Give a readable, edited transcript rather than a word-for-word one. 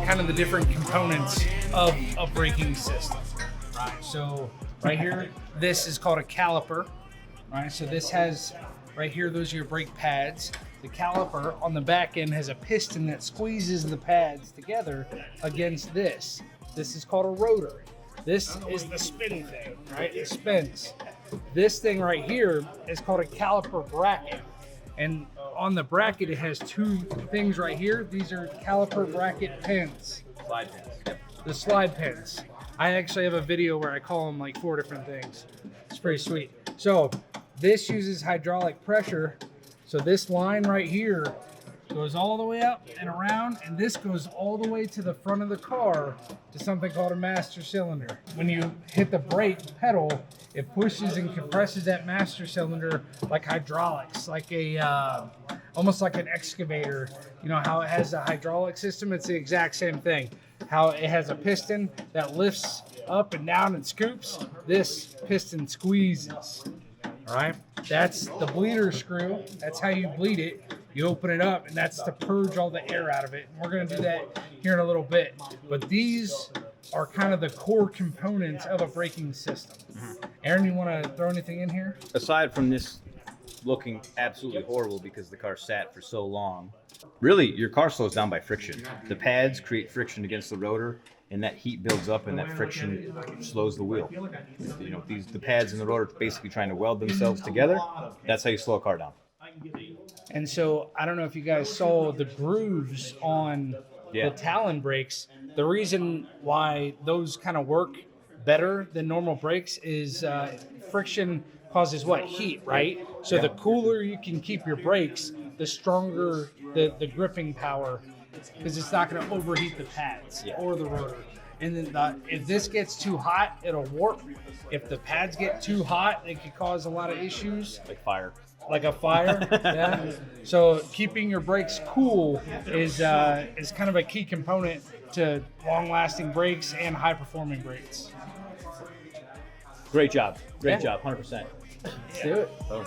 kind of the different components of a braking system. Right. So right here, this is called a caliper. Right. So this has right here, those are your brake pads. The caliper on the back end has a piston that squeezes the pads together against this. This is called a rotor. This is the spin thing, right? It spins. This thing right here is called a caliper bracket. And on the bracket, it has two things right here. These are caliper bracket pins. Slide pins. Yep. The slide pins. I actually have a video where I call them like 4 different things. It's pretty sweet. So this uses hydraulic pressure. So this line right here goes all the way up and around, and this goes all the way to the front of the car to something called a master cylinder. When you hit the brake pedal, it pushes and compresses that master cylinder like hydraulics, like a almost like an excavator. You know how it has a hydraulic system? It's the exact same thing. How it has a piston that lifts up and down and scoops. This piston squeezes. All right, that's the bleeder screw. That's how you bleed it. You open it up, and that's to purge all the air out of it. And we're going to do that here in a little bit. But these are kind of the core components of a braking system. Aaron, you want to throw anything in here? Aside from this looking absolutely horrible because the car sat for so long, really, your car slows down by friction. The pads create friction against the rotor, and that heat builds up, and that friction slows the wheel. You know, the pads and the rotor basically trying to weld themselves together. That's how you slow a car down. And so I don't know if you guys saw the grooves on the Talon brakes. The reason why those kind of work better than normal brakes is friction causes what? Heat, right? So the cooler you can keep your brakes, the stronger the gripping power, because it's not going to overheat the pads or the rotor. And then if this gets too hot, it'll warp. If the pads get too hot, it could cause a lot of issues. Like fire. Like a fire, yeah. So keeping your brakes cool is kind of a key component to long-lasting brakes and high-performing brakes. Great job. Great job. 100%. Let's do it. Boom.